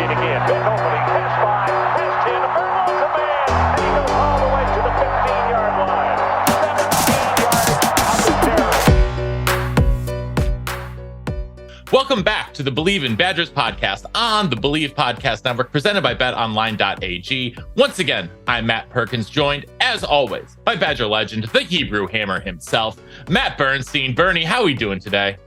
Lane again. Big opening. Pass 5. Pass 10. Burgos a man. And he goes all the way to the 15-yard line. 17 yards of the carry. Welcome back to the Believe in Badgers podcast on the Believe Podcast Network, presented by BetOnline.ag. Once again, I'm Matt Perkins, joined, as always, by Badger legend, the Hebrew Hammer himself, Matt Bernstein. Bernie, how are we doing today?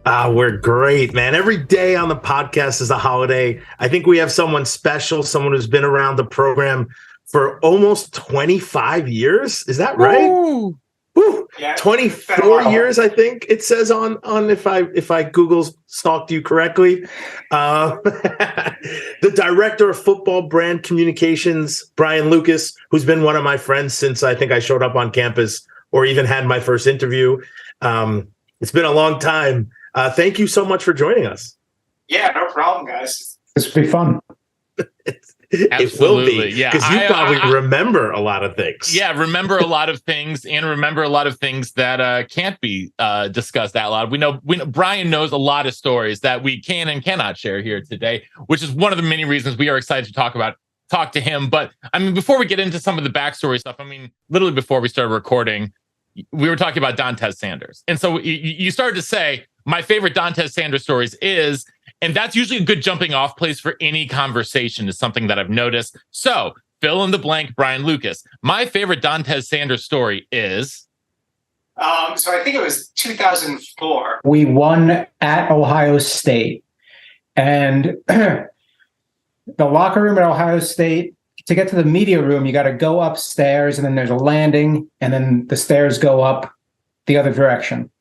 We're great, man. Every day on the podcast is a holiday. I think we have someone special, someone who's been around the program for almost 25 year. Is that right? Ooh. Woo. Yeah, 24 years, I think it says on if I Google stalked you correctly. The director of football brand communications, Brian Lucas, who's been one of my friends since I think I showed up on campus or even had my first interview. It's been a long time. Thank you so much for joining us. Yeah, no problem, guys. This will be fun. It will be, yeah. because you probably remember a lot of things. Yeah, remember a lot of things, and remember a lot of things that can't be discussed out loud. We know Brian knows a lot of stories that we can and cannot share here today, which is one of the many reasons we are excited to talk to him. But I mean, before we get into some of the backstory stuff, I mean, literally before we started recording, we were talking about Dontez Sanders, and so you started to say my favorite Dontez Sanders stories is. And that's usually a good jumping off place for any conversation, is something that I've noticed. So fill in the blank, Brian Lucas. My favorite Dontez Sanders story is. So I think it was 2004. We won at Ohio State. And the locker room at Ohio State, to get to the media room, you got to go upstairs, and then there's a landing, and then the stairs go up the other direction.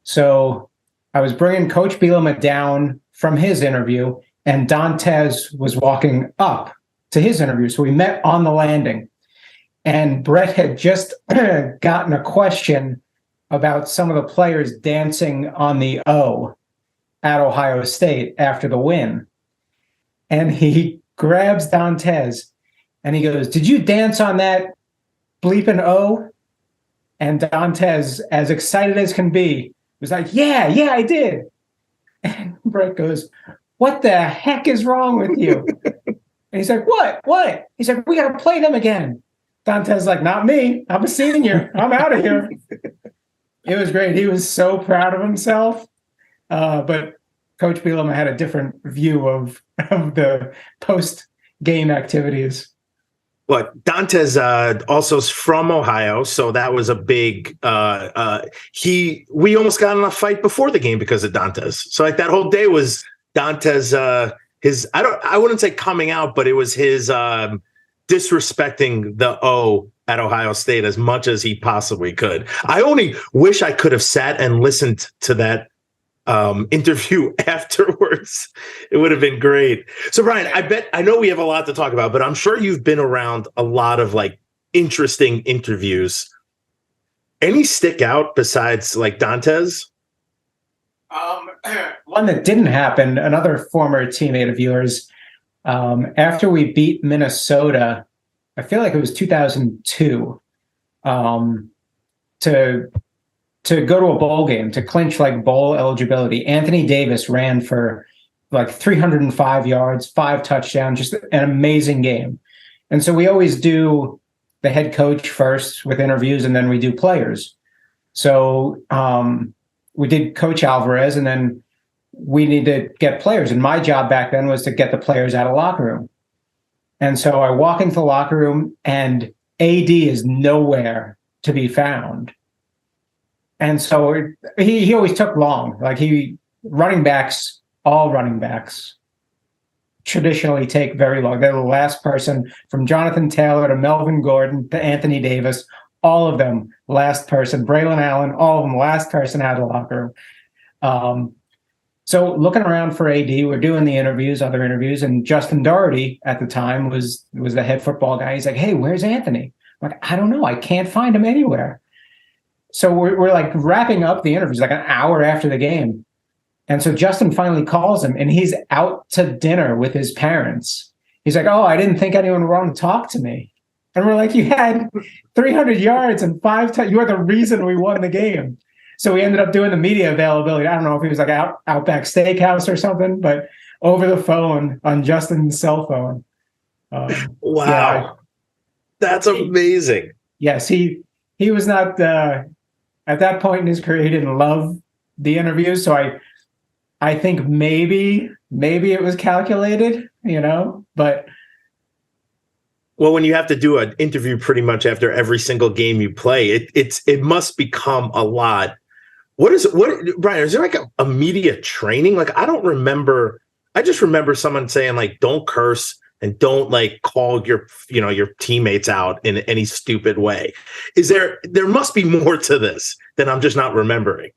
So I was bringing Coach Bielema down from his interview, and Dontez was walking up to his interview. So we met on the landing, and Brett had just gotten a question about some of the players dancing on the O at Ohio State after the win. And he grabs Dontez and he goes, "Did you dance on that bleeping O?" And Dontez, as excited as can be, was like, yeah, I did. And Brett goes, "What the heck is wrong with you?" And he's like, What? He's like, "We got to play them again." Dante's like, "Not me. I'm a senior. I'm out of here." It was great. He was so proud of himself. But Coach Bielema had a different view of the post-game activities. Well, Dontez also is from Ohio, so that was a big. We almost got in a fight before the game because of Dontez. So like that whole day was Dontez. I wouldn't say coming out, but it was his disrespecting the O at Ohio State as much as he possibly could. I only wish I could have sat and listened to that interview afterwards. It would have been great. So Brian, I know we have a lot to talk about, but I'm sure you've been around a lot of like interesting interviews. Any stick out besides like Dontez? One that didn't happen, another former teammate of yours, after we beat Minnesota, I feel like it was 2002, to go to a bowl game, to clinch like bowl eligibility. Anthony Davis ran for like 305 yards, 5 touchdowns, just an amazing game. And so we always do the head coach first with interviews, and then we do players. So we did Coach Alvarez, and then we need to get players. And my job back then was to get the players out of the locker room. And so I walk into the locker room, and AD is nowhere to be found. And so he always took long. Like all running backs traditionally take very long. They're the last person, from Jonathan Taylor to Melvin Gordon to Anthony Davis, all of them last person. Braylon Allen, all of them last person out of the locker room. So looking around for AD, we're doing the other interviews, and Justin Doherty at the time was the head football guy. He's like, "Hey, where's Anthony?" I'm like, "I don't know. I can't find him anywhere." So we're like wrapping up the interviews like an hour after the game. And so Justin finally calls him, and he's out to dinner with his parents. He's like, "Oh, I didn't think anyone would want to talk to me." And we're like, "You had 300 yards and 5 times. You are the reason we won the game." So we ended up doing the media availability. I don't know if he was like Outback Steakhouse or something, but over the phone on Justin's cell phone. Wow. Yeah, That's amazing. yes, he was not at that point in his career. He didn't love the interview, so I think maybe it was calculated, but Well, when you have to do an interview pretty much after every single game you play, it must become a lot. What Brian, is there like a media training? Like, I don't remember. I just remember someone saying like, don't curse and don't like call your teammates out in any stupid way. There must be more to this than I'm just not remembering.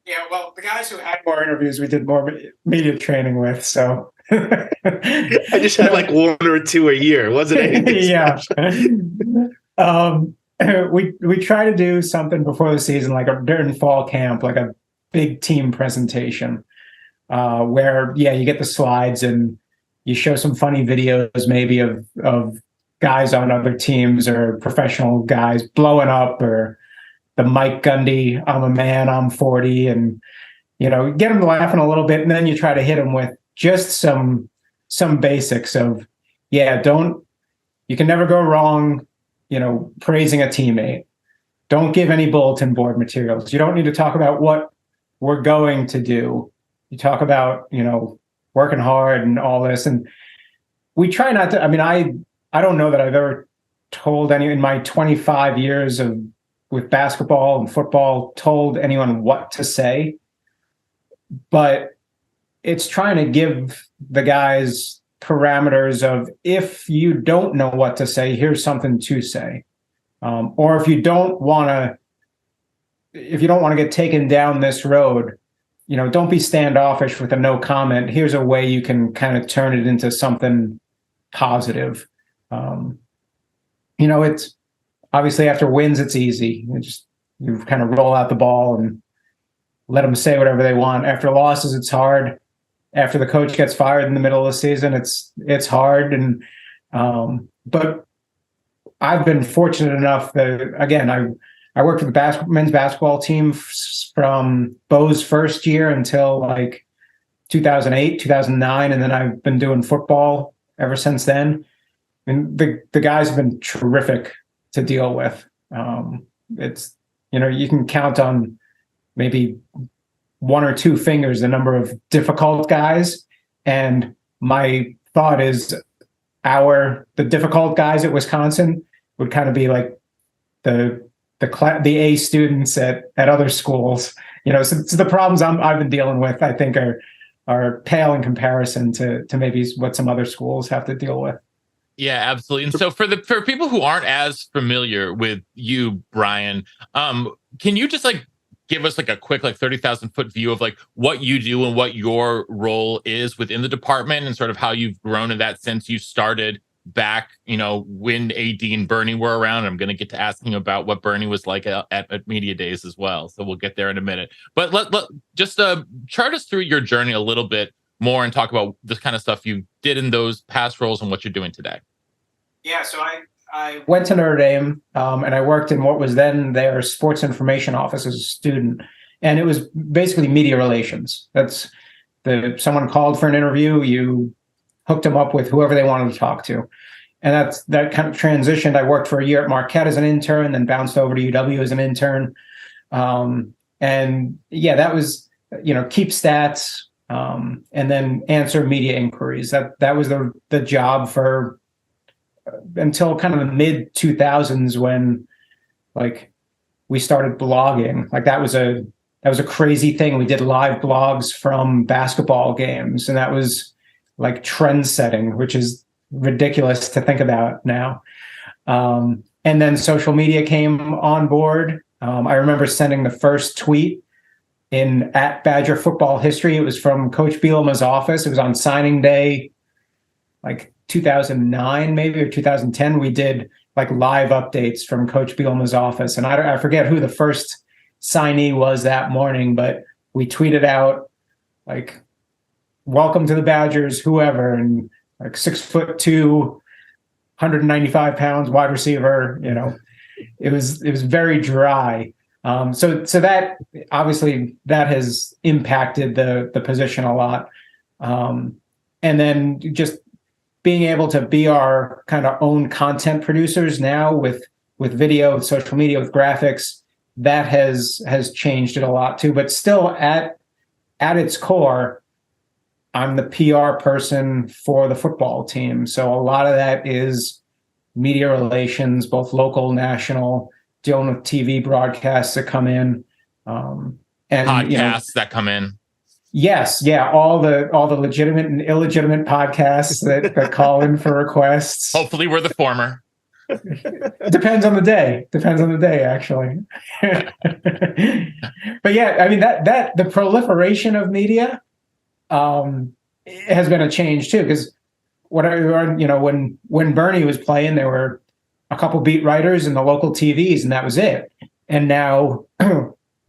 Yeah, well, the guys who had more interviews we did more media training with, so I just had like one or two a year. Wasn't anything yeah. special. We try to do something before the season, like during fall camp, like a big team presentation, where you get the slides and you show some funny videos, maybe of guys on other teams or professional guys blowing up, or the Mike Gundy, I'm a man, I'm 40, and get them laughing a little bit, and then you try to hit them with just some basics of, you can never go wrong, praising a teammate. Don't give any bulletin board materials. You don't need to talk about what we're going to do. You talk about, working hard and all this. And we try not to, I don't know that I've ever told any in my 25 years with basketball and football, told anyone what to say, but it's trying to give the guys parameters of, if you don't know what to say, here's something to say. Or if you don't want to get taken down this road, don't be standoffish with a no comment. Here's a way you can kind of turn it into something positive. It's obviously after wins, it's easy. You kind of roll out the ball and let them say whatever they want. After losses, it's hard. After the coach gets fired in the middle of the season, it's hard. And but I've been fortunate enough that, again, I worked with the men's basketball team from Bo's first year until like 2008, 2009, and then I've been doing football ever since then. And the guys have been terrific to deal with. It's you can count on maybe one or two fingers the number of difficult guys, and my thought is the difficult guys at Wisconsin would kind of be like the A students at other schools. So the problems I've been dealing with, I think, are pale in comparison to maybe what some other schools have to deal with. Yeah, absolutely. And so for people who aren't as familiar with you, Brian, can you just like give us like a quick 30,000 foot view of like what you do and what your role is within the department, and sort of how you've grown in that since you started back, when AD and Bernie were around? I'm going to get to asking about what Bernie was like at Media Days as well. So we'll get there in a minute. But let just chart us through your journey a little bit more and talk about this kind of stuff you did in those past roles and what you're doing today. Yeah, so I went to Notre Dame, and I worked in what was then their sports information office as a student. And it was basically media relations. That's someone called for an interview, you hooked them up with whoever they wanted to talk to. And that kind of transitioned. I worked for a year at Marquette as an intern, then bounced over to UW as an intern. And that was, keep stats, and then answer media inquiries. That was the job for until kind of the mid 2000s, when like we started blogging. Like that was a crazy thing. We did live blogs from basketball games, and that was like trend setting, which is ridiculous to think about now. And then social media came on board. I remember sending the first tweet at Badger football history. It was from Coach Bielema's office. It was on signing day, like 2009 maybe, or 2010. We did like live updates from Coach Bielema's office, and I forget who the first signee was that morning, but we tweeted out like, "Welcome to the Badgers, whoever," and like 6'2", 195 pounds, wide receiver. It was very dry. So that obviously that has impacted the position a lot. and then just being able to be our kind of own content producers now with video, with social media, with graphics, that has changed it a lot too. But still, at its core, I'm the PR person for the football team. So a lot of that is media relations, both local, national, dealing with TV broadcasts that come in, and Podcasts that come in. Yes, yeah, all the legitimate and illegitimate podcasts that call in for requests. Hopefully, we're the former. Depends on the day. Actually. But yeah, I mean that the proliferation of media has been a change too. Because when Bernie was playing, there were a couple beat writers and the local TVs, and that was it. And now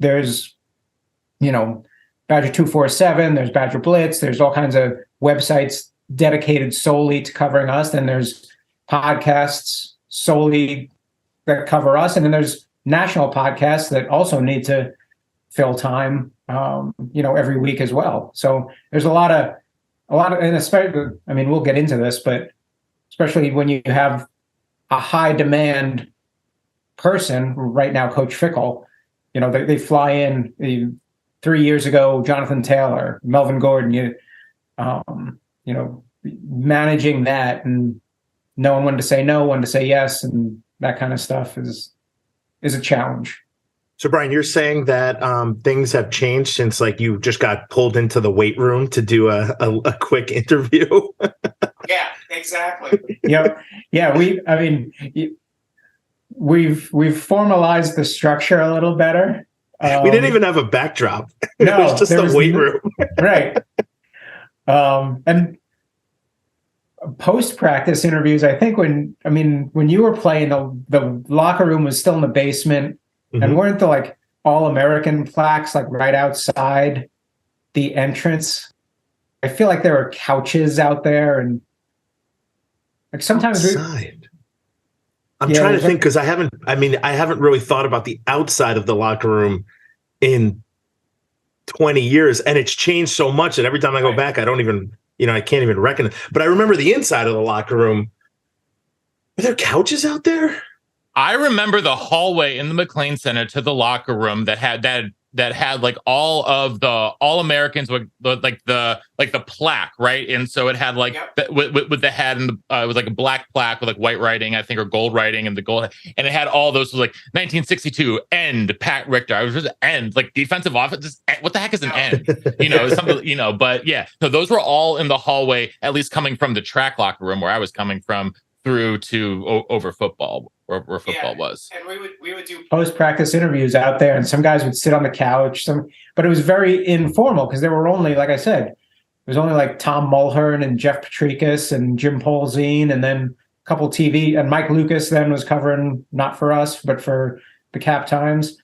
there's Badger 247, there's Badger Blitz, there's all kinds of websites dedicated solely to covering us. Then there's podcasts solely that cover us. And then there's national podcasts that also need to fill time, every week as well. So there's a lot of, and especially, I mean, we'll get into this, but especially when you have a high demand person right now, Coach Fickle, they fly in. 3 years ago, Jonathan Taylor, Melvin Gordon, managing that and knowing when to say no, when to say yes, and that kind of stuff is a challenge. So, Brian, you're saying that things have changed since, like, you just got pulled into the weight room to do a quick interview. Yeah, exactly. Yeah. We've formalized the structure a little better. We didn't even have a backdrop. No, it was just a weight room. Right. And post-practice interviews, I think when you were playing, the locker room was still in the basement, and weren't the All-American plaques right outside the entrance? I feel like there were couches out there, and sometimes outside. I'm trying to think, because I haven't really thought about the outside of the locker room in 20 years, and it's changed so much that every time I go back, I don't even, I can't even reckon it. But I remember the inside of the locker room. Were there couches out there? I remember the hallway in the McLean Center to the locker room that had all of the All-Americans with the plaque, right? And so it had with the head, and it was a black plaque with white writing, I think, or gold writing, and the gold, and it had all those 1962 end Pat Richter. I was just end defensive offense. What the heck is an end? Something, but yeah. So those were all in the hallway, at least coming from the track locker room where I was coming from through to over football. Where football was. And we would do post-practice interviews out there, and some guys would sit on the couch. But it was very informal because there were only, like I said, there was only Tom Mulhern and Jeff Petrikis and Jim Polzine, and then a couple TV, and Mike Lucas then was covering, not for us, but for the Cap Times.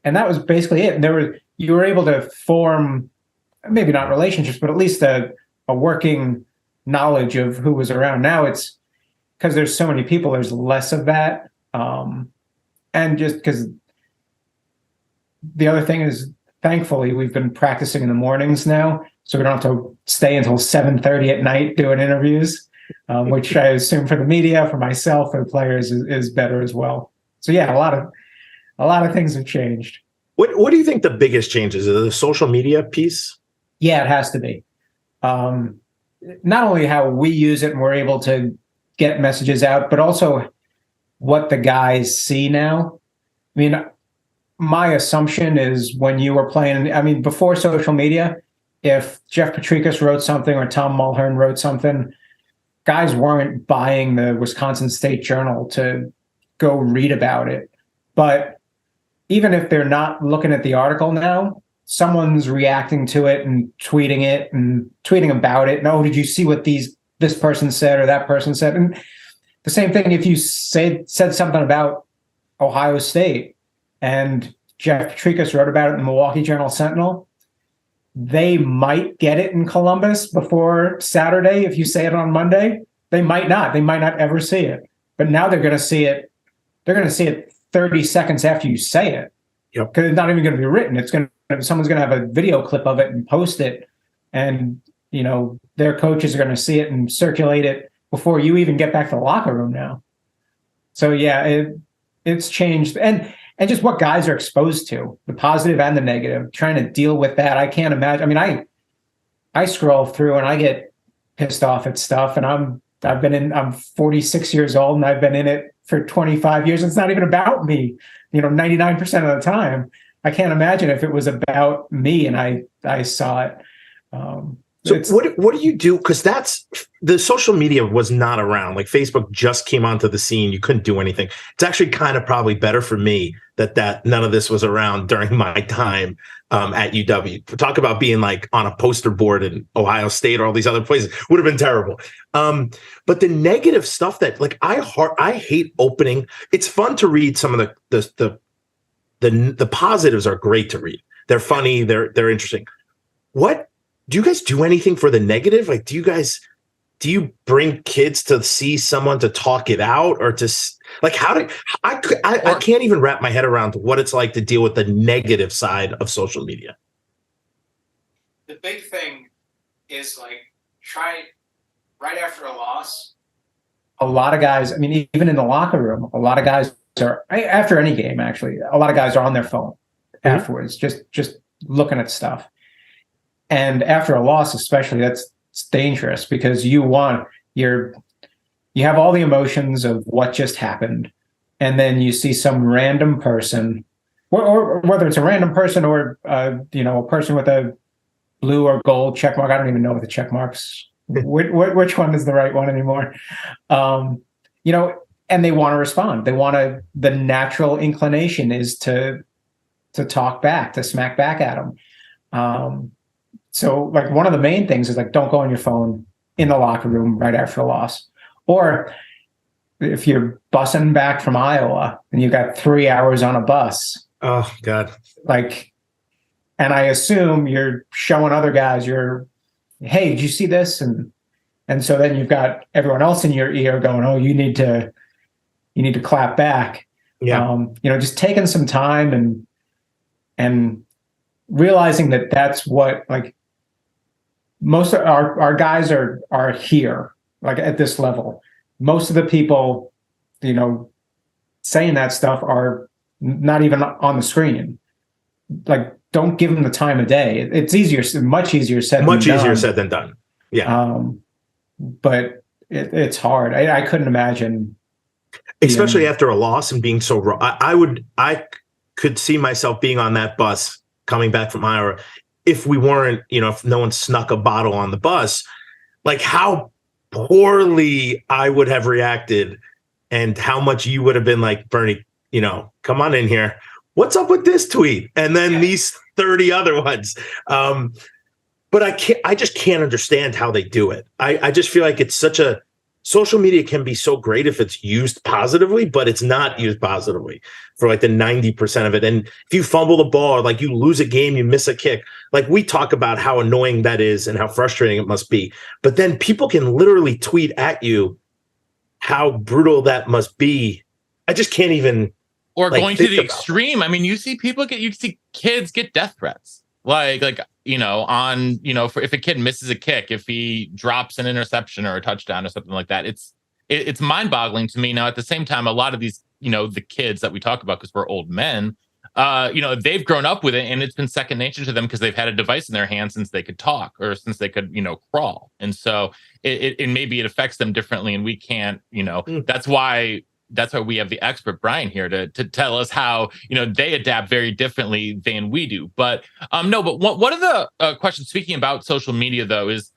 And that was basically it. You were able to form, maybe not relationships, but at least a working knowledge of who was around. Now it's, because there's so many people, there's less of that. And just because the other thing is, thankfully, we've been practicing in the mornings now, so we don't have to stay until 7:30 at night doing interviews, which I assume for the media, for myself, for the players is better as well. So yeah, a lot of things have changed. What do you think the biggest change is? The social media piece? Yeah, it has to be. Not only how we use it and we're able to get messages out, but also what the guys see now. I mean, my assumption is when you were playing, before social media, if Jeff Petrikis wrote something or Tom Mulhern wrote something, guys weren't buying the Wisconsin State Journal to go read about it. But even if they're not looking at the article now, someone's reacting to it and tweeting about it. And, oh, did you see what this person said or that person said? And the same thing if you said something about Ohio State and Jeff Petrikis wrote about it in the Milwaukee Journal-Sentinel, they might get it in Columbus before Saturday. If you say it on Monday, they might not. They might not ever see it. But now they're going to see it. They're going to see it 30 seconds after you say it. Yep. Because it's not even going to be written. Someone's going to have a video clip of it and post it. And, their coaches are going to see it and circulate it before you even get back to the locker room now. So yeah, it's changed, and just what guys are exposed to, the positive and the negative, trying to deal with that. I can't imagine. I mean, I scroll through and I get pissed off at stuff, and I'm 46 years old and I've been in it for 25 years. It's not even about me, 99% of the time. I can't imagine if it was about me and I saw it. So what do you do? Because the social media was not around. Like Facebook just came onto the scene. You couldn't do anything. It's actually kind of probably better for me that none of this was around during my time at UW. Talk about being like on a poster board in Ohio State or all these other places, would have been terrible. But the negative stuff that like I hate opening. It's fun to read some of the positives are great to read. They're funny. They're interesting. What do you guys do anything for the negative? Like, do you bring kids to see someone to talk it out, or to like, I can't even wrap my head around what it's like to deal with the negative side of social media. The big thing is like try right after a loss. A lot of guys, I mean, even in the locker room, a lot of guys are, after any game, actually, a lot of guys are on their phone afterwards, just looking at stuff. And after a loss, especially, it's dangerous because you have all the emotions of what just happened, and then you see some random person, or whether it's a random person or a person with a blue or gold check mark. I don't even know what the check marks. Which one is the right one anymore? And they want to respond. The natural inclination is to talk back, to smack back at them. So like one of the main things is like, don't go on your phone in the locker room right after a loss. Or if you're bussing back from Iowa and you've got 3 hours on a bus. Oh God. Like, and I assume you're showing other guys hey, did you see this? And so then you've got everyone else in your ear going, oh, you need to clap back. Yeah. Just taking some time and realizing that that's what, like, most of our guys are here, like at this level. Most of the people, saying that stuff are not even on the screen. Like, don't give them the time of day. It's much easier said than done. Yeah. But it's hard. I couldn't imagine. Especially after a loss and being so raw. I could see myself being on that bus coming back from Iowa, if we weren't, if no one snuck a bottle on the bus, like how poorly I would have reacted and how much you would have been like, Bernie, come on in here. What's up with this tweet? And then these 30 other ones. But I just can't understand how they do it. I just feel like it's social media can be so great if it's used positively, but it's not used positively for like the 90% of it. And if you fumble the ball or like you lose a game, you miss a kick, like we talk about how annoying that is and how frustrating it must be. But then people can literally tweet at you how brutal that must be. I just can't even. Or going to the extreme. I mean, you see kids get death threats. Like, if a kid misses a kick, if he drops an interception or a touchdown or something like that, it's mind boggling to me. Now, at the same time, a lot of these, the kids that we talk about, because we're old men, they've grown up with it and it's been second nature to them because they've had a device in their hand since they could talk or since they could, crawl. And so it maybe it affects them differently and we can't, that's why we have the expert Brian here to tell us how, they adapt very differently than we do. But one of the questions, speaking about social media, though, is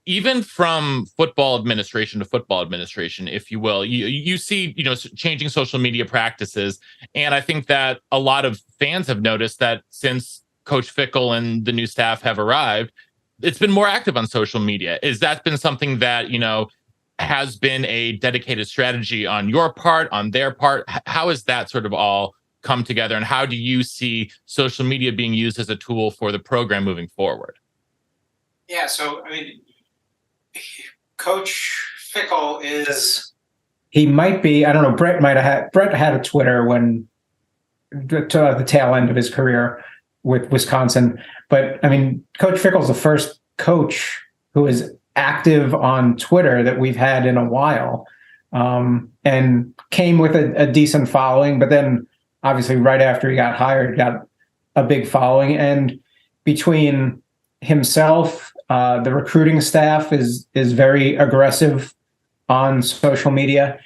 even from football administration to football administration, if you will, you see, changing social media practices. And I think that a lot of fans have noticed that since Coach Fickell and the new staff have arrived, it's been more active on social media. Is that been something that, has been a dedicated strategy on your part, on their part? How has that sort of all come together? And how do you see social media being used as a tool for the program moving forward? Yeah, so, I mean, Coach Fickell is... He might be, I don't know, Brett had a Twitter when, to the tail end of his career with Wisconsin. But, I mean, Coach Fickell's the first coach who is active on Twitter that we've had in a while, and came with a decent following. But then, obviously, right after he got hired, got a big following. And between himself, the recruiting staff is very aggressive on social media.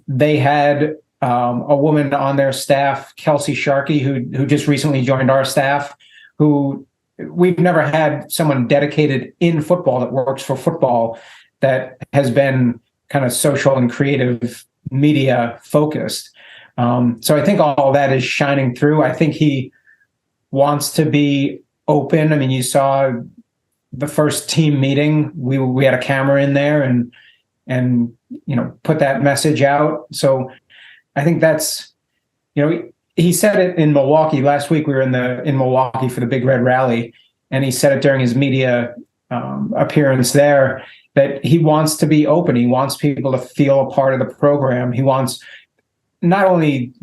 They had a woman on their staff, Kelsey Sharkey, who just recently joined our staff, who we've never had someone dedicated in football that works for football that has been kind of social and creative media focused. So I think all that is shining through. I think he wants to be open. I mean, you saw the first team meeting. We had a camera in there and put that message out. So I think that's, he said it in Milwaukee last week. We were in Milwaukee for the Big Red Rally, and he said it during his media appearance there that he wants to be open. He wants people to feel a part of the program. He wants not only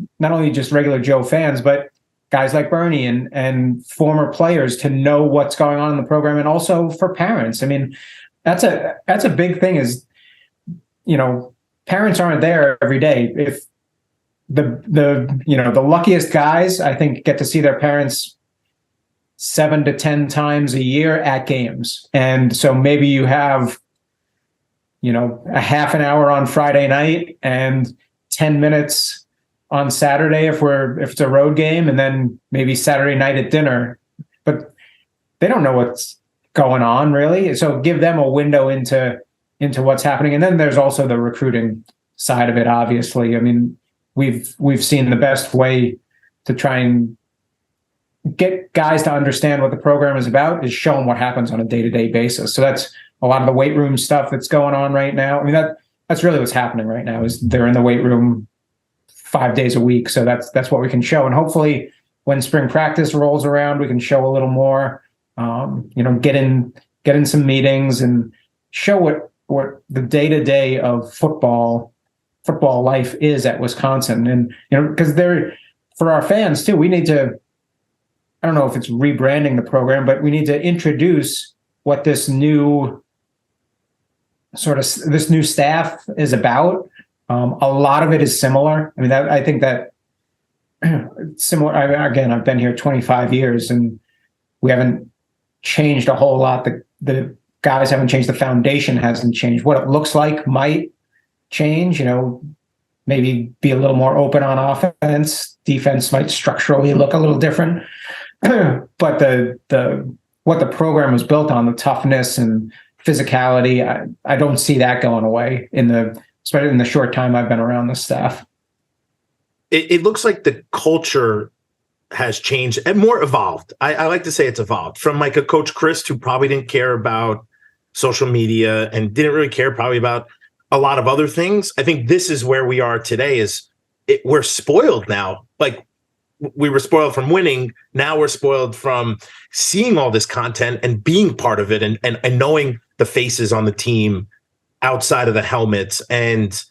just regular Joe fans, but guys like Bernie and former players to know what's going on in the program, and also for parents. I mean, that's a big thing. Is parents aren't there every day. If the luckiest guys, I think, get to see their parents 7 to 10 times a year at games. And so maybe you have, a half an hour on Friday night and 10 minutes on Saturday if it's a road game, and then maybe Saturday night at dinner. But they don't know what's going on really. So give them a window into what's happening. And then there's also the recruiting side of it, obviously. I mean, we've seen the best way to try and get guys to understand what the program is about is show them what happens on a day-to-day basis. So that's a lot of the weight room stuff that's going on right now. I mean, that's really what's happening right now is they're in the weight room 5 days a week. So that's what we can show. And hopefully when spring practice rolls around, we can show a little more, get in some meetings and show what the day-to-day of football life is at Wisconsin. And, because for our fans too, we need to, I don't know if it's rebranding the program, but we need to introduce what this new staff is about. A lot of it is similar. I mean, I think that similar. I've been here 25 years, and we haven't changed a whole lot. The guys haven't changed. The foundation hasn't changed. What it looks like might change. Maybe be a little more open on offense. Defense might structurally look a little different. But what the program was built on, the toughness and physicality, I don't see that going away especially in the short time I've been around the staff. It looks like the culture has changed and more evolved. I like to say it's evolved from like a Coach Chryst who probably didn't care about social media and didn't really care probably about a lot of other things. I think this is where we are today. We're spoiled now. Like we were spoiled from winning. Now we're spoiled from seeing all this content and being part of it and knowing the faces on the team outside of the helmets and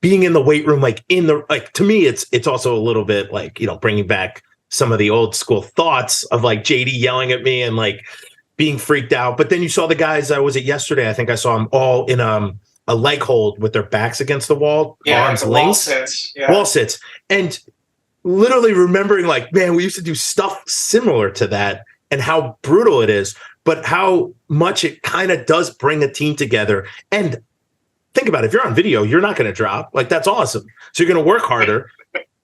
being in the weight room, to me, it's also a little bit like, bringing back some of the old school thoughts of like JD yelling at me and like being freaked out. But then you saw the guys, was it yesterday? I think I saw them all in a leg hold with their backs against the wall, arms linked, wall sits. And literally remembering like, man, we used to do stuff similar to that and how brutal it is, but how much it kind of does bring a team together. And think about it, if you're on video, you're not going to drop. Like, that's awesome. So you're going to work harder.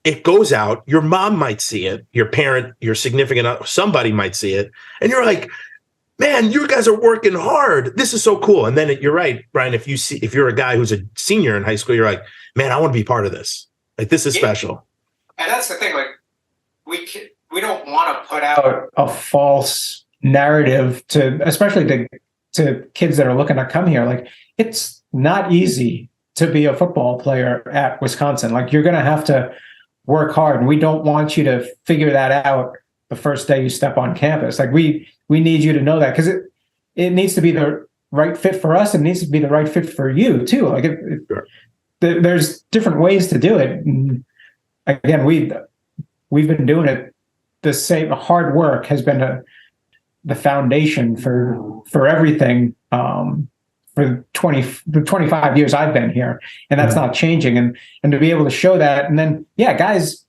It goes out. Your mom might see it. Your parent, your significant other, somebody might see it. And you're like, man, you guys are working hard. This is so cool. And then you're right, Brian, if you're a guy who's a senior in high school, you're like, man, I want to be part of this. Like, this is special. And that's the thing. Like, we don't want to put out a false narrative especially to kids that are looking to come here. Like, it's not easy to be a football player at Wisconsin. Like, you're going to have to work hard, and we don't want you to figure that out the first day you step on campus. Like, we need you to know that, because it needs to be the right fit for us. It needs to be the right fit for you too. Like, Sure. There's different ways to do it. And again, we've been doing it the same. Hard work has been the foundation for everything for the 25 years I've been here, and that's not changing. And to be able to show that, and then guys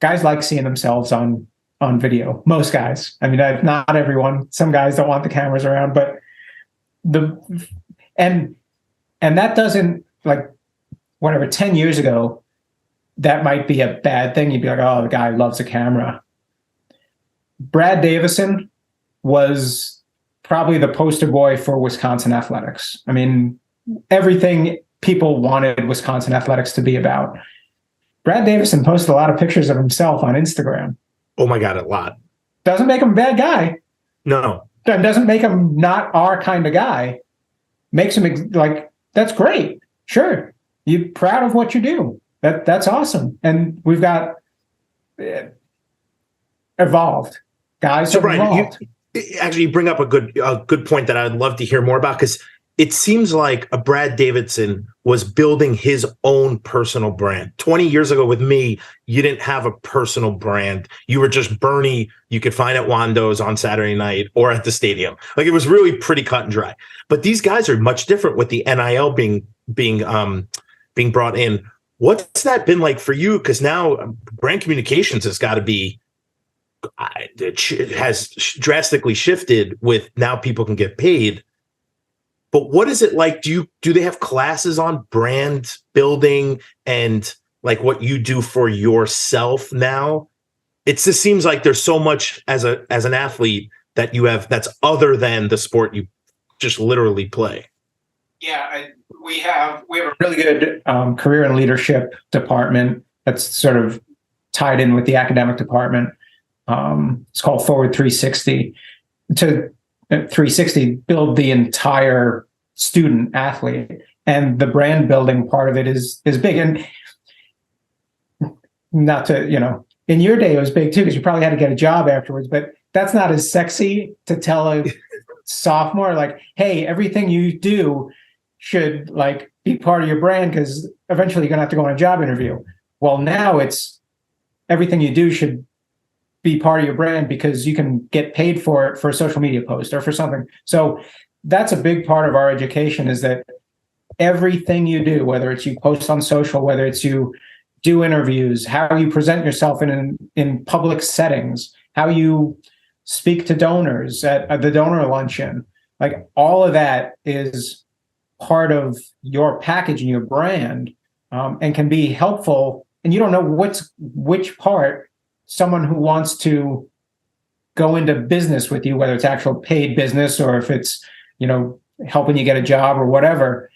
like seeing themselves on video. Most guys. I mean, not everyone. Some guys don't want the cameras around, but and that doesn't, like, whatever, 10 years ago, that might be a bad thing. You'd be like, oh, the guy loves a camera. Brad Davison was probably the poster boy for Wisconsin athletics. I mean, everything people wanted Wisconsin athletics to be about. Brad Davison posted a lot of pictures of himself on Instagram. Oh my God, a lot. Doesn't make him a bad guy. No. Doesn't make him not our kind of guy. Makes him like, that's great. Sure. You're proud of what you do. That's awesome. And we've got evolved. Guys So have Brian, evolved. you bring up a good point that I'd love to hear more about, because it seems like a Brad Davidson was building his own personal brand. 20 years ago with me, you didn't have a personal brand. You were just Bernie you could find at Wando's on Saturday night or at the stadium. Like, it was really pretty cut and dry. But these guys are much different with the NIL being brought in. What's that been like for you? Because now brand communications has got to be, it has drastically shifted with now people can get paid. But what is it like? Do they have classes on brand building and like what you do for yourself now? It just seems like there's so much as an athlete that you have that's other than the sport you just literally play. Yeah, we have a Really good career and leadership department that's sort of tied in with the academic department. It's called Forward 360. To 360 build the entire student athlete, and the brand building part of it is big. And not to, in your day it was big too, because you probably had to get a job afterwards, but that's not as sexy to tell a sophomore, like, hey, everything you do should like be part of your brand, because eventually you're gonna have to go on a job interview. Well, now it's everything you do should be part of your brand, because you can get paid for it for a social media post or for something. So that's a big part of our education, is that everything you do, whether it's you post on social, whether it's you do interviews, how you present yourself in public settings, how you speak to donors at the donor luncheon, like all of that is part of your package and your brand, and can be helpful. And you don't know which part someone who wants to go into business with you, whether it's actual paid business or if it's, helping you get a job or whatever,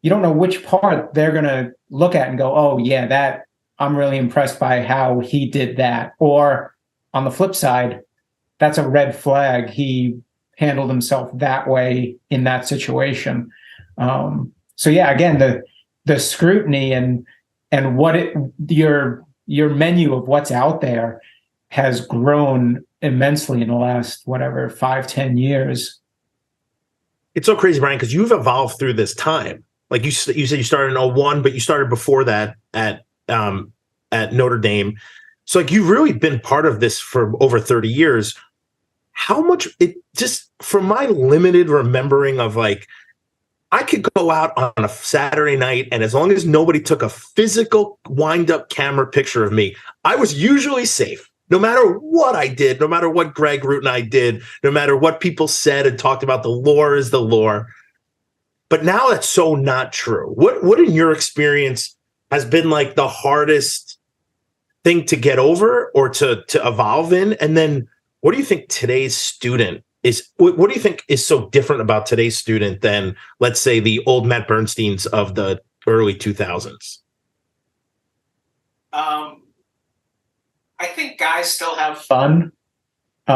you don't know which part they're going to look at and go, oh yeah, that I'm really impressed by how he did that. Or on the flip side, that's a red flag. He handled himself that way in that situation. So yeah, again, the scrutiny and what your menu of what's out there has grown immensely in the last, 5-10 years. It's so crazy, Brian, because you've evolved through this time. Like you said, you started in 2001, but you started before that at Notre Dame. So like you've really been part of this for over 30 years. How much it just, from my limited remembering of like, I could go out on a Saturday night, and as long as nobody took a physical wind-up camera picture of me, I was usually safe. No matter what I did, no matter what Greg Root and I did, no matter what people said and talked about, the lore is the lore. But now that's so not true. What in your experience has been like the hardest thing to get over or to evolve in? And then what do you think today's student is? What do you think is so different about today's student than, let's say, the old Matt Bernsteins of the early 2000s? I think guys still have Fun. I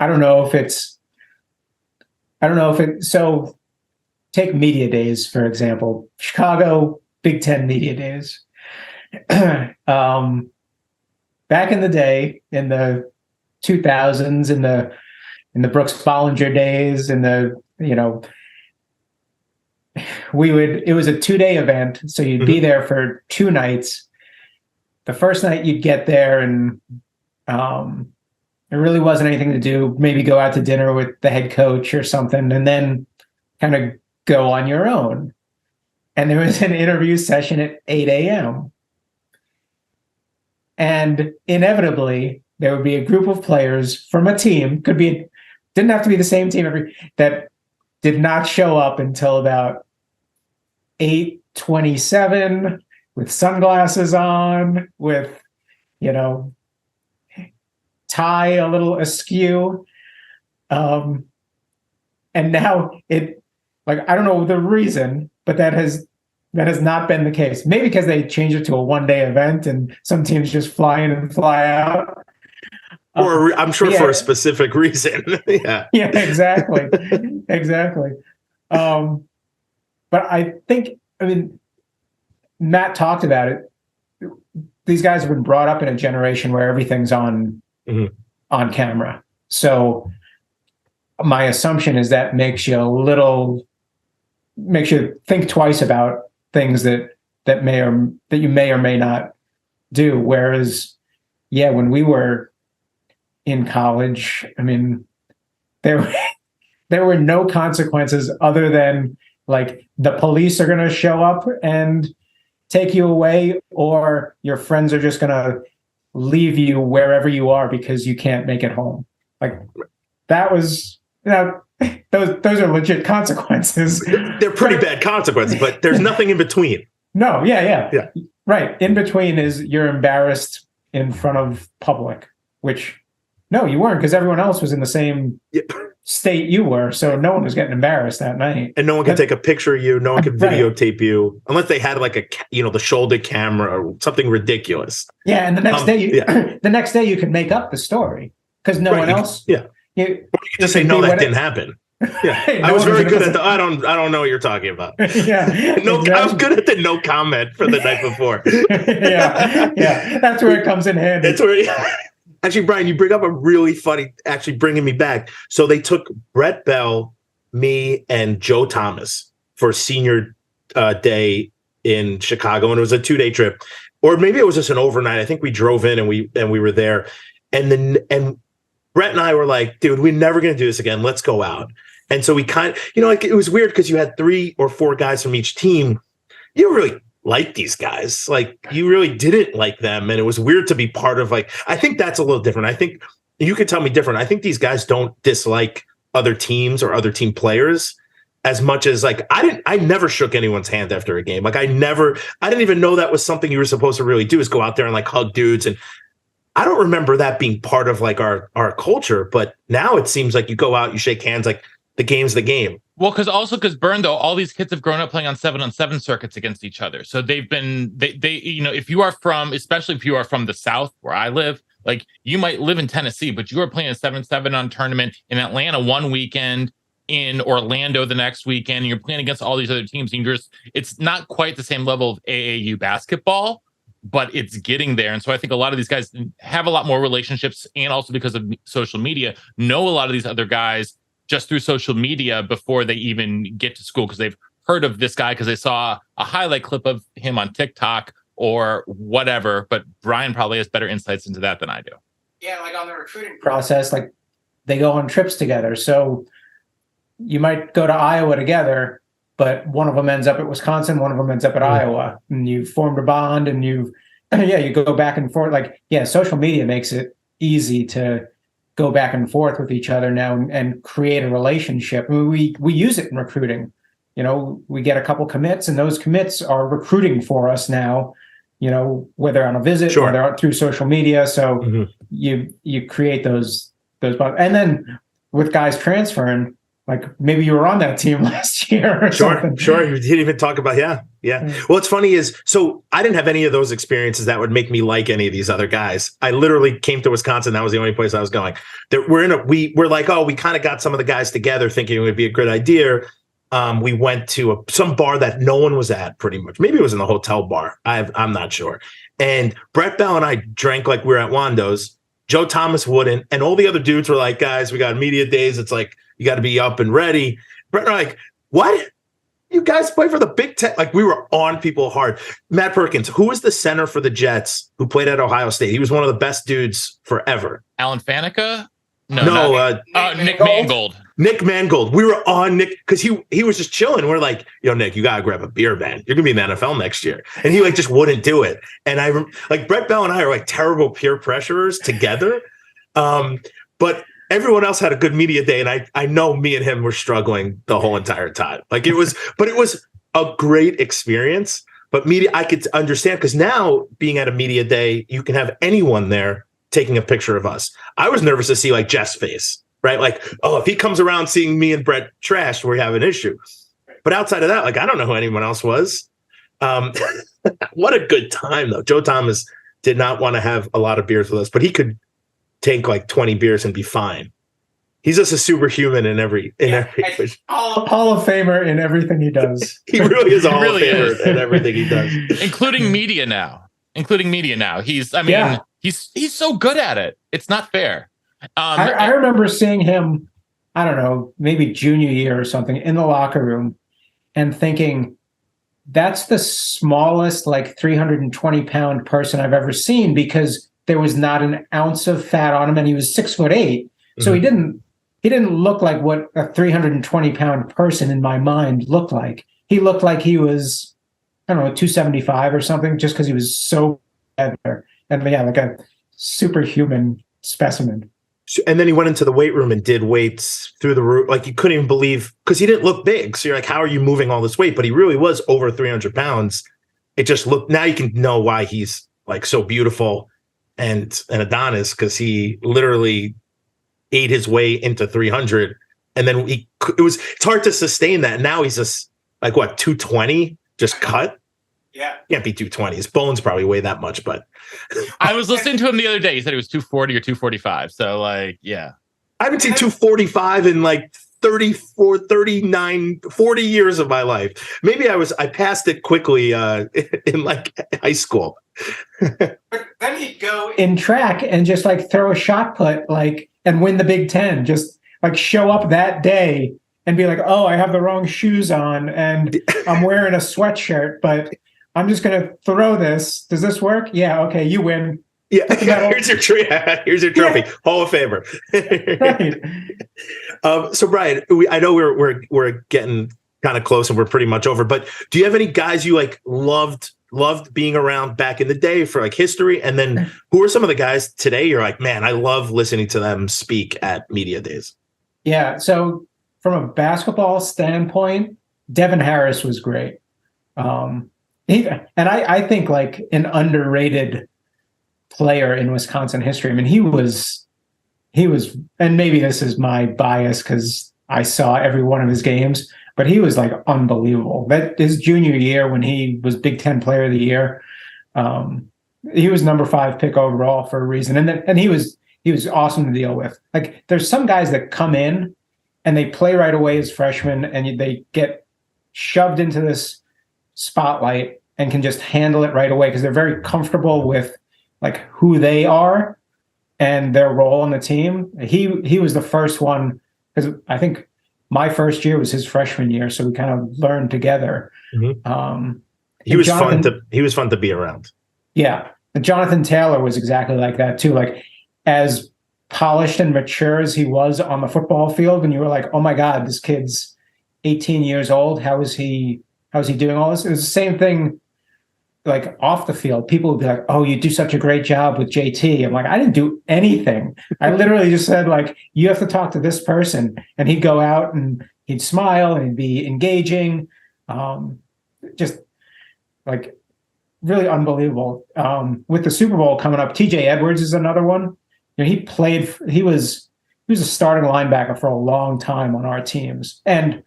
don't know if it, so take media days, for example, Chicago Big Ten media days. Back in the day, in the 2000s, in the Brooks Bollinger days, it was a 2-day event. So you'd be there for 2 nights. The first night you'd get there and There really wasn't anything to do. Maybe go out to dinner with the head coach or something, and then kind of go on your own. And there was an interview session at 8 a.m. And inevitably, there would be a group of players from a team, didn't have to be the same team that did not show up until about 8:27 with sunglasses on, with, tie a little askew. And now I don't know the reason, but that has not been the case. Maybe because they changed it to a one-day event and some teams just fly in and fly out. Or I'm sure for a specific reason. Yeah. Yeah, exactly. Exactly. But I think, Matt talked about it. These guys have been brought up in a generation where everything's on camera. So my assumption is that makes you think twice about things that you may or may not do. Whereas, when we were in college, there were no consequences other than the police are going to show up and take you away, or your friends are just going to leave you wherever you are because you can't make it home. That was, those are legit consequences. They're pretty bad consequences, but there's nothing in between. No, yeah. Right. In between is you're embarrassed in front of public, which no, you weren't, because everyone else was in the same state you were. So no one was getting embarrassed that night. And no one could take a picture of you. No one could videotape you unless they had the shoulder camera or something ridiculous. Yeah. And the next day you could make up the story because no one else. You could just say, no, that didn't happen. Yeah. Hey, I was very good at I don't know what you're talking about. Yeah. I was good at the no comment for the night before. Yeah. That's where it comes in handy. That's where actually, Brian, you bring up a really funny, actually bringing me back. So they took Brett Bell, me, and Joe Thomas for senior day in Chicago, and it was a 2-day trip, or maybe it was just an overnight. I think we drove in and we were there, and Brett and I were like, dude, we're never going to do this again. Let's go out. And so we it was weird because you had 3 or 4 guys from each team. You don't really like these guys. You really didn't like them. And it was weird to be part of, I think that's a little different. I think you could tell me different. I think these guys don't dislike other teams or other team players as much as I never shook anyone's hand after a game. I didn't even know that was something you were supposed to really do, is go out there and hug dudes. And I don't remember that being part of our culture, but now it seems like you go out, you shake hands, the game's the game. Well, because Burn, though, all these kids have grown up playing on 7-on-7 circuits against each other. So they've been, if you are especially if you are from the South where I live, you might live in Tennessee, but you are playing a 7-on-7 tournament in Atlanta one weekend, in Orlando the next weekend, and you're playing against all these other teams. And it's not quite the same level of AAU basketball, but it's getting there. And so I think a lot of these guys have a lot more relationships, and also because of social media, know a lot of these other guys just through social media before they even get to school, because they've heard of this guy because they saw a highlight clip of him on TikTok or whatever. But Brian probably has better insights into that than I do. Yeah, on the recruiting process, they go on trips together. So you might go to Iowa together, but one of them ends up at Wisconsin, one of them ends up at Iowa, and you formed a bond, and you go back and forth. Social media makes it easy to go back and forth with each other now and create a relationship. We use it in recruiting. We get a couple commits, and those commits are recruiting for us now, whether on a visit or they're through social media. So you create those bonds. And then with guys transferring, maybe you were on that team last year or something. Sure. You didn't even talk about, yeah. Well, what's funny is, so I didn't have any of those experiences that would make me like any of these other guys. I literally came to Wisconsin. That was the only place I was going. We're like, we kind of got some of the guys together thinking it would be a good idea. We went to some bar that no one was at, pretty much. Maybe it was in the hotel bar. I'm not sure. And Brett Bell and I drank like we were at Wando's. Joe Thomas wouldn't. And all the other dudes were like, guys, we got media days. It's you got to be up and ready. Brett and I what? you guys play for the Big Ten. Like, we were on people hard. Matt Perkins, who was the center for the Jets who played at Ohio State? He was one of the best dudes forever. Alan Faneca? Nick Mangold. Nick Mangold. We were on Nick because he was just chilling. We're like, yo, Nick, you gotta grab a beer, man. You're gonna be in the NFL next year. And he like just wouldn't do it. And like Brett Bell and I are like terrible peer pressurers together. But everyone else had a good media day, and I know me and him were struggling the whole entire time. Like it was a great experience. But media, I could understand, because now being at a media day, you can have anyone there taking a picture of us. I was nervous to see like Jeff's face, right? Like, oh, if he comes around seeing me and Brett trashed, we have an issue. But outside of that, like, I don't know who anyone else was. What a good time, though. Joe Thomas did not want to have a lot of beers with us, but he could take like 20 beers and be fine. He's just a superhuman in every Hall of Famer in everything he does. He really is a Hall really of Famer in everything he does. Including media now. He's so good at it. It's not fair. I remember seeing him, I don't know, maybe junior year or something, in the locker room and thinking, that's the smallest, like 320-pound person I've ever seen, because there was not an ounce of fat on him, and he was 6'8". So he didn't look like what a 320-pound person in my mind looked like. He looked like he was, I don't know, 275 or something, just because he was so better. And yeah, like a superhuman specimen. And then he went into the weight room and did weights through the roof. Like, you couldn't even believe, because he didn't look big. So you're like, how are you moving all this weight? But he really was over 300 pounds. It just looked, now you can know why he's like so beautiful and an Adonis, because he literally ate his way into 300. And then it's hard to sustain that. Now he's just like, what, 220 just cut? Yeah. Can't be 220. His bones probably weigh that much, but I was listening to him the other day. He said he was 240 or 245. So like, yeah. I haven't seen 245 in like 34, 39, 40 years of my life. Maybe I passed it quickly in like high school. But then he'd go in track and just like throw a shot put, like, and win the Big Ten. Just like show up that day and be like, oh, I have the wrong shoes on and I'm wearing a sweatshirt, but I'm just going to throw this. Does this work? Yeah. Okay. You win. Yeah. Here's your trophy. Yeah. Hall of Famer. Right. So Brian, I know we're getting kind of close and we're pretty much over, but do you have any guys you like loved being around back in the day for like history? And then who are some of the guys today you're like, man, I love listening to them speak at media days? Yeah. So from a basketball standpoint, Devin Harris was great. I think like an underrated player in Wisconsin history. I mean, he was, and maybe this is my bias because I saw every one of his games, but he was like unbelievable. That his junior year when he was Big Ten Player of the Year, he was number 5 pick overall for a reason, and he was awesome to deal with. Like, there's some guys that come in and they play right away as freshmen, and they get shoved into this spotlight and can just handle it right away because they're very comfortable with like who they are and their role on the team. He was the first one, because I think my first year was his freshman year, so we kind of learned together. Mm-hmm. He was fun to be around. Yeah, and Jonathan Taylor was exactly like that too. Like, as polished and mature as he was on the football field, and you were like, oh my God, this kid's 18 years old. How is he doing all this? It was the same thing. Like off the field, people would be like, oh, you do such a great job with JT. I'm like, I didn't do anything. I literally just said, like, you have to talk to this person. And he'd go out and he'd smile and he'd be engaging. Just like really unbelievable. With the Super Bowl coming up, TJ Edwards is another one. You know, he was a starting linebacker for a long time on our teams and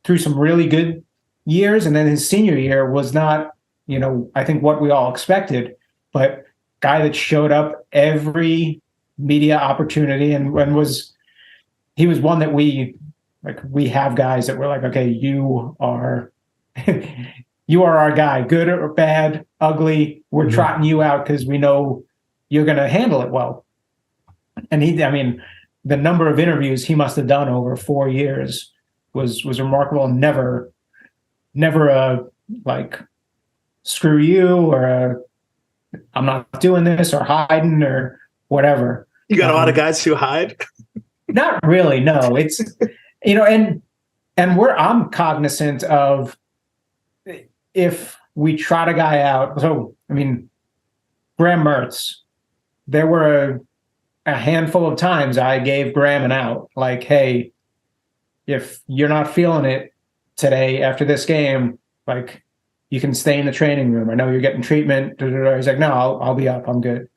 through some really good years. And then his senior year was not, you know, I think what we all expected, but guy that showed up every media opportunity and he was one that we have guys that we're like, okay, you are our guy, good or bad, ugly. We're trotting you out because we know you're going to handle it well. And the number of interviews he must have done over 4 years was remarkable. Never never a like screw you or a I'm not doing this or hiding or whatever. You got a lot of guys who hide. Not really. No, it's and I'm cognizant of if we trot a guy out. So I mean, Graham Mertz, there were a handful of times I gave Graham an out. Like, hey, if you're not feeling it today after this game, like you can stay in the training room. I know you're getting treatment. He's like, no, I'll be up. I'm good.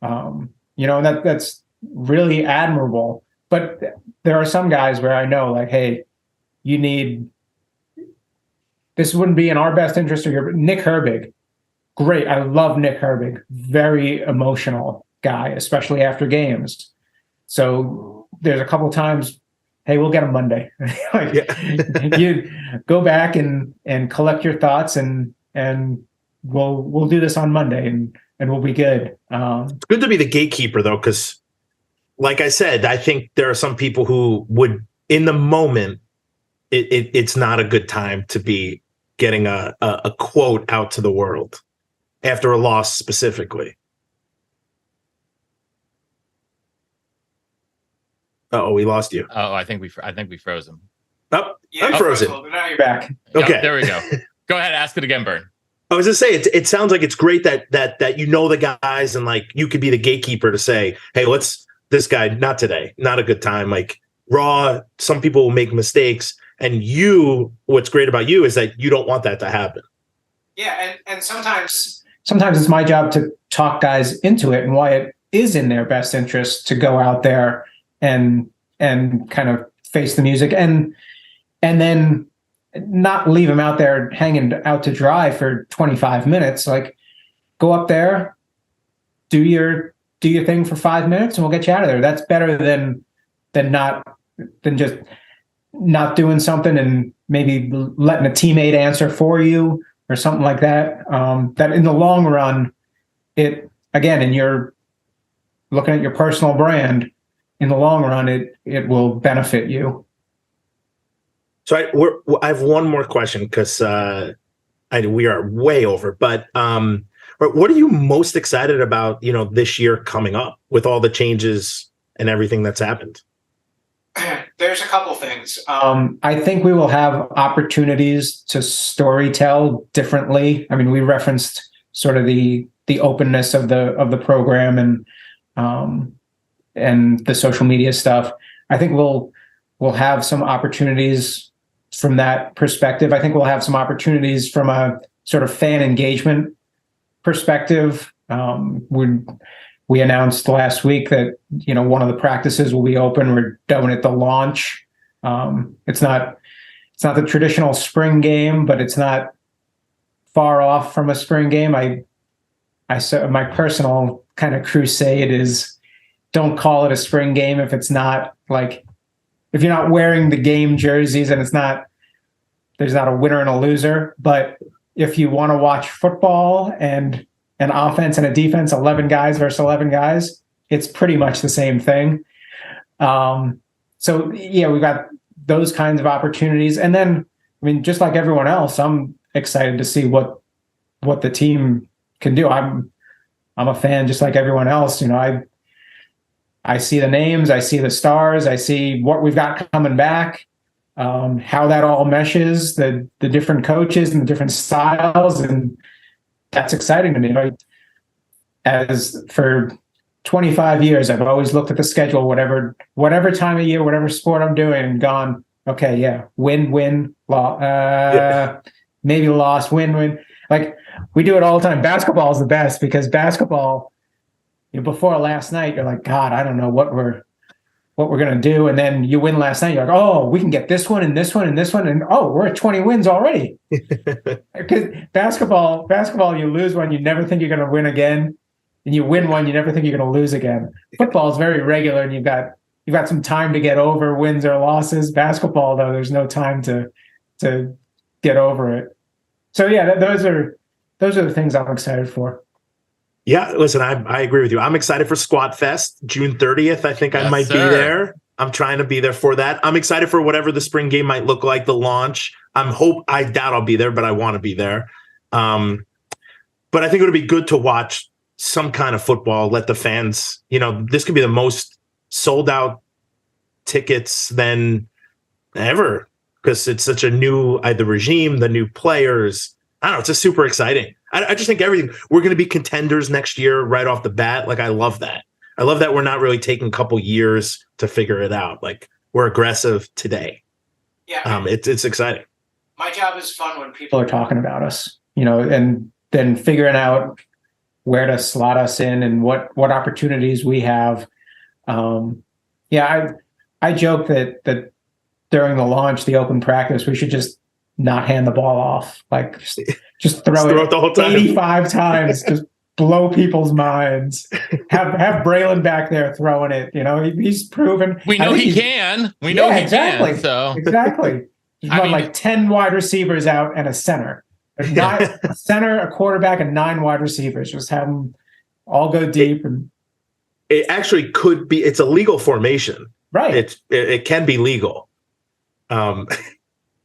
And that's really admirable. But there are some guys where I know, like, hey, this wouldn't be in our best interest. Or Nick Herbig, great. I love Nick Herbig. Very emotional guy, especially after games. So there's a couple times, hey, we'll get him Monday. You go back and collect your thoughts, and we'll do this on Monday, and we'll be good. It's good to be the gatekeeper, though, because, like I said, I think there are some people who would, in the moment, it's not a good time to be getting a quote out to the world after a loss specifically. Oh, we lost you. Oh, I think we froze him. Oh, Yeah, I'm frozen. but now you're Back. Okay. Yep, there we go. Go ahead, ask it again, Bern. I was just saying, it sounds like it's great that the guys, and like you could be the gatekeeper to say, hey, this guy, not today, not a good time. Like Raw, some people will make mistakes, and what's great about you is that you don't want that to happen. Yeah, and sometimes It's my job to talk guys into it and why it is in their best interest to go out there and kind of face the music and then not leave them out there hanging out to dry for 25 minutes. Like, go up there, do your thing for 5 minutes, and we'll get you out of there. That's better than just not doing something and maybe letting a teammate answer for you or something like that. That in the long run, and you're looking at your personal brand, in the long run, it will benefit you. So I have one more question, because we are way over. But what are you most excited about? This year coming up with all the changes and everything that's happened. there's a couple things. I think we will have opportunities to storytell differently. I mean, we referenced sort of the openness of the program and the social media stuff. I think we'll have some opportunities from that perspective. I think we'll have some opportunities from a sort of fan engagement perspective. We announced last week that, one of the practices will be open. We're doing it the launch. It's not the traditional spring game, but it's not far off from a spring game. I said my personal kind of crusade is, don't call it a spring game if it's not if you're not wearing the game jerseys and there's not a winner and a loser. But if you want to watch football and an offense and a defense, 11 guys versus 11 guys, it's pretty much the same thing. So yeah, we've got those kinds of opportunities. And then, I mean, just like everyone else, I'm excited to see what the team can do. I'm a fan just like everyone else. I see the names, I see the stars, I see what we've got coming back, how that all meshes, the different coaches and the different styles, and that's exciting to me. As for 25 years, I've always looked at the schedule, whatever time of year, whatever sport I'm doing, and gone, okay, yeah, win, loss, maybe loss, win. Like, we do it all the time. Basketball is the best, because basketball, before last night, you're like, God, I don't know what we're going to do. And then you win last night. You're like, oh, we can get this one and this one and this one. And oh, we're at 20 wins already. Because basketball, you lose one, you never think you're going to win again. And you win one, you never think you're going to lose again. Football is very regular, and you've got some time to get over wins or losses. Basketball, though, there's no time to get over it. So yeah, those are the things I'm excited for. Yeah, listen, I agree with you. I'm excited for Squat Fest, June 30th. I think I might be there. I'm trying to be there for that. I'm excited for whatever the spring game might look like, the launch. I doubt I'll be there, but I want to be there. But I think it would be good to watch some kind of football. Let the fans, this could be the most sold out tickets than ever because it's such a new, the regime, the new players. I don't know. It's just super exciting. I just think everything, we're going to be contenders next year right off the bat. Like, I love that. I love that we're not really taking a couple years to figure it out. Like, we're aggressive today. Yeah. It's exciting. My job is fun when People are talking about us, and then figuring out where to slot us in and what opportunities we have. I joke that during the launch, the open practice, we should just not hand the ball off. Like, just throw it the whole time. 85 times, just blow people's minds. Have Braylon back there throwing it. He's proven. We know he can. We know he can. So exactly. He's run like 10 wide receivers out and a center. A center, a quarterback, and 9 wide receivers. Just have them all go deep. And it actually could be. It's a legal formation, right? It can be legal.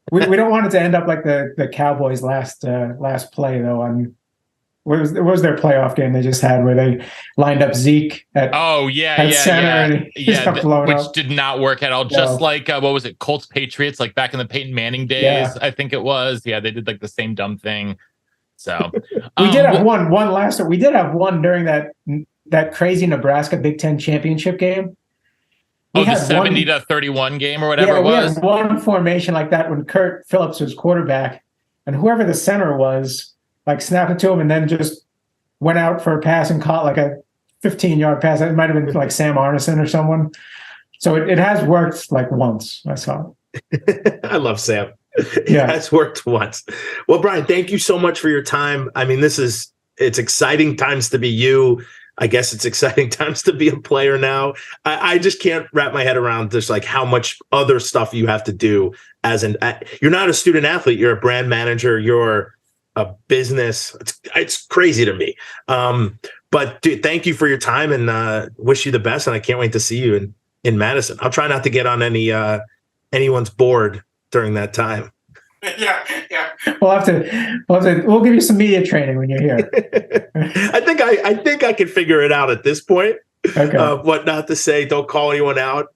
We don't want it to end up like the Cowboys last play though. What was their playoff game they just had where they lined up Zeke at center which did not work at all. Just like what was it, Colts Patriots, like back in the Peyton Manning days, I think it was. Yeah, they did like the same dumb thing. So we did have one last year. We did have one during that crazy Nebraska Big Ten championship game. The 70-31 game or whatever it was. We had one formation like that when Kurt Phillips was quarterback, and whoever the center was, like, snapped it to him and then just went out for a pass and caught like a 15-yard pass. It might have been like Sam Arneson or someone. So it has worked like once, I saw. I love Sam. Yeah. It has worked once. Well, Brian, thank you so much for your time. I mean, it's exciting times to be you. I guess it's exciting times to be a player now. I just can't wrap my head around just like how much other stuff you have to do you're not a student athlete. You're a brand manager. You're a business. It's crazy to me. But dude, thank you for your time and wish you the best. And I can't wait to see you in Madison. I'll try not to get on anyone's board during that time. Yeah. We'll give you some media training when you're here. I think I can figure it out at this point. Okay. What not to say, don't call anyone out.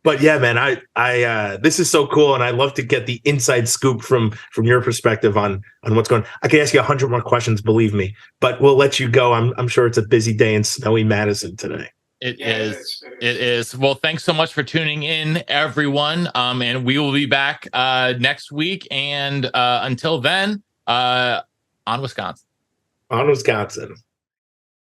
But yeah, man, I this is so cool, and I love to get the inside scoop from your perspective on what's going on. I can ask you 100 more questions, believe me, but we'll let you go. I'm sure it's a busy day in snowy Madison today. It is. Well, thanks so much for tuning in, everyone. And we will be back next week. And until then, on Wisconsin. On Wisconsin.